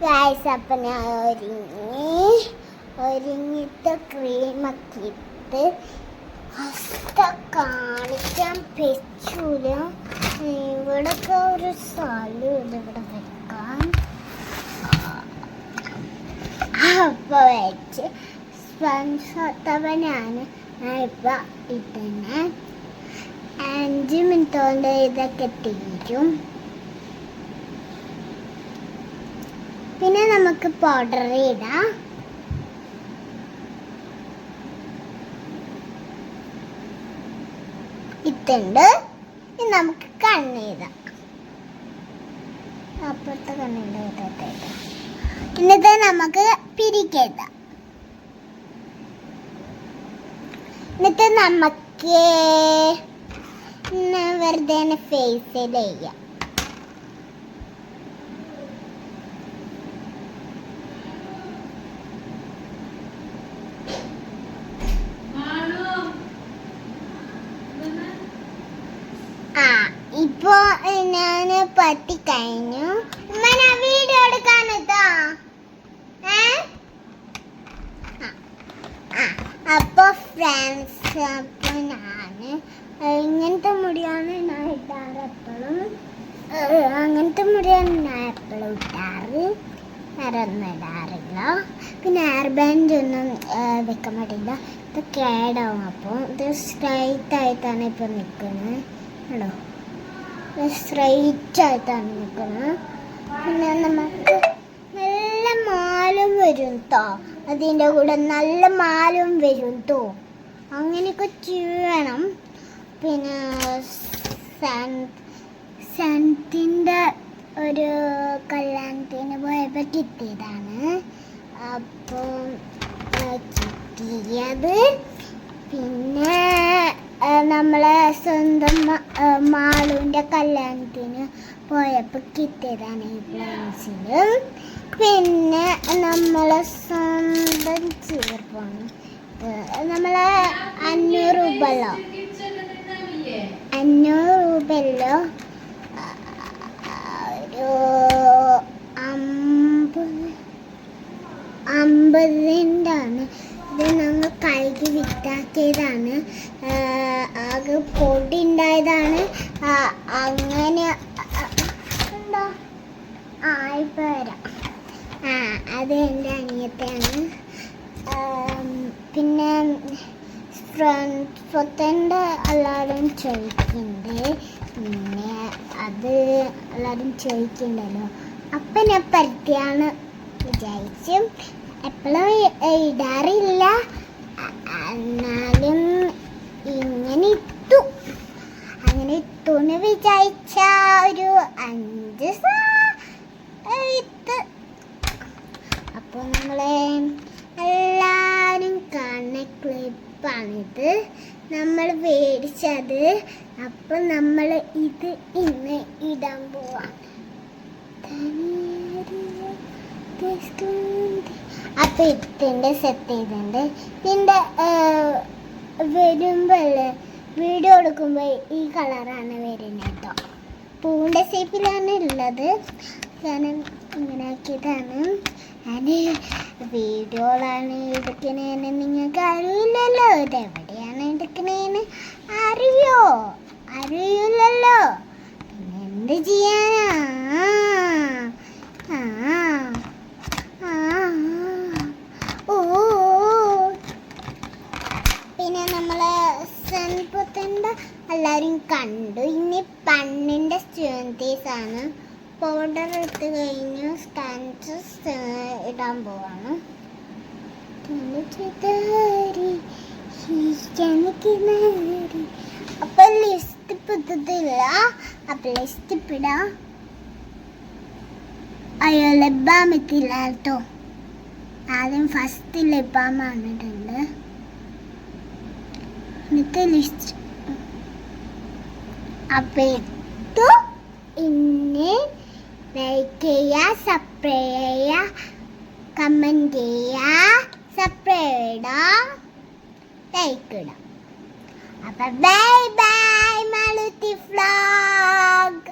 Guys, അപ്പം ഞാൻ ഒരുങ്ങിയിട്ട് ക്രീമൊക്കെ ഇട്ട് കാണിക്കാൻ പറ്റൂല. ഇവിടൊക്കെ ഒരു സ്ഥലം ഇവിടെ വെക്കാൻ. അപ്പോൾ വെച്ച് സ്പഞ്ച് ഇപ്പം ഇട്ടന്നെ 5 മിനിറ്റ് കൊണ്ട് ഇതൊക്കെ തീരും. പിന്നെ നമുക്ക് പൗഡർ ഇടാം. ഇട്ടുണ്ട്. ഇനി നമുക്ക് കണ്ണെഴുതാം. അപ്പുറത്തെ കണ്ണെഴുതാം. എന്നിട്ട് നമുക്ക് പിരിക്കെഴുതാം. എന്നിട്ട് നമുക്ക് വെറുതെ ഫേസിൽ ചെയ്യാം. ഇപ്പൊ ഞാൻ പറ്റി കഴിഞ്ഞു. വീഡിയോ എടുക്കാനെത്താ. അപ്പൊ ഫ്രണ്ട്സ്, അപ്പൊ ഞാന് ഇങ്ങനത്തെ മുടിയാണ് ഞാൻ ഇട്ടാറ് എപ്പോഴും. അങ്ങനത്തെ മുടിയാണ് ഞാൻ എപ്പോഴും ഇട്ടാറ്. വേറെ ഒന്നും ഇടാറില്ല. പിന്നെ ഹെയർ ബാൻഡ് ഒന്നും വെക്കാൻ പാടില്ല. ഇത് കേടാവും. അപ്പോൾ ഇത് സ്ട്രൈറ്റ് ആയിട്ടാണ് ഇപ്പൊ നിൽക്കുന്നത്. ആണോ, സ്ട്രൈറ്റ് ആയിട്ടാണ് നിൽക്കുന്നത്. പിന്നെ നമുക്ക് നല്ല മാലും വരും കേട്ടോ. അതിൻ്റെ കൂടെ നല്ല മാലും വരും കേട്ടോ. അങ്ങനെയൊക്കെ ചെയ്യണം. പിന്നെ സെൻറ്റിൻ്റെ ഒരു കല്യാണത്തിന് പോയപ്പോൾ കിട്ടിയതാണ്. അപ്പോൾ കിട്ടിയത് പിന്നെ നമ്മളെ സ്വന്തം മാളുവിൻ്റെ കല്യാണത്തിന് പോയപ്പോൾ കിട്ടിയതാണ് ഈ പ്ലാൻസിൽ. പിന്നെ നമ്മളെ സ്വന്തം ചീർപ്പാണ്. നമ്മളെ 500 രൂപല്ലോ 500 രൂപയല്ലോ ഒരു 50ൻ്റെ ആണ്. ഇത് ഞങ്ങൾ കഴുകി വിറ്റാക്കിയതാണ്. ആകെ പൊടി ഉണ്ടായതാണ്. അങ്ങനെ ഉണ്ടോ? ഇപ്പം വരാം. അത് എൻ്റെ അനിയത്തെയാണ്. പിന്നെ സ്വത്തൻ്റെ എല്ലാവരും ചോദിക്കുന്നുണ്ട്. പിന്നെ അത് എല്ലാവരും ചോദിക്കുന്നുണ്ടല്ലോ. അപ്പനെ പറ്റിയാണ് വിചാരിച്ചു. എപ്പോഴും ഇടാറില്ല. എന്നാലും ഇങ്ങനെ ഇട്ടു. അങ്ങനെ ഇട്ടുന്ന് വിചാരിച്ച ഒരു 5 ഇട്ട്. അപ്പോൾ നമ്മളെ എല്ലാവരും കാണുന്ന ക്ലിപ്പാണിത്. നമ്മൾ മേടിച്ചത്. അപ്പം നമ്മൾ ഇത് ഇന്ന് ഇടാൻ പോവാം. അപ്പം ഇതിൻ്റെ സെറ്റ് ചെയ്തിട്ടുണ്ട്. പിന്നെ വരുമ്പോഴല്ലേ വീഡിയോ എടുക്കുമ്പോൾ ഈ കളറാണ് വരുന്നത് കേട്ടോ. പൂവിൻ്റെ ഷേപ്പിലാണ് ഉള്ളത്. ഞാൻ ഇങ്ങനെ ആക്കിയതാണ്. ഞാൻ വീഡിയോയിലാണ് എടുക്കണേന്ന് നിങ്ങൾക്ക് അറിയില്ലല്ലോ. ഇതെവിടെയാണ് എടുക്കണേന്ന് അറിയില്ലല്ലോ. പിന്നെ എന്ത് ചെയ്യാനാ? പിന്നെ നമ്മളെ സെൻപത്തിൻ്റെ എല്ലാവരും കണ്ടു. ഇനി പണ്ണിൻ്റെ സ്റ്റുഡൻറ്റീസാണ്. പൗഡർ ഇട്ട് കഴിഞ്ഞു. സ്റ്റാൻഡ്സ് ഇടാൻ പോവാണ്. അപ്പം ലിസ്റ്റ് പുതിയതില്ല. അപ്പം ലിസ്റ്റ് ഇടാം. അയ്യോ, ലിബാം എത്തില്ല കേട്ടോ. ആദ്യം ഫസ്റ്റ് ലിബാം വന്നിട്ടുണ്ട്. എന്നിട്ട് ലിസ്റ്റ് അപ്പം ഇട്ടു. ഇനി ലൈക്ക് ചെയ്യുക, സബ്സ്ക്രൈബ് ചെയ്യുക, കമൻറ്റ് ചെയ്യുക, സബ്സ്ക്രൈബ് ഇടാം, ലൈക്ക് ഇടാം. അപ്പം ബൈ ബൈ മാളുത്തി വ്ലോഗ്.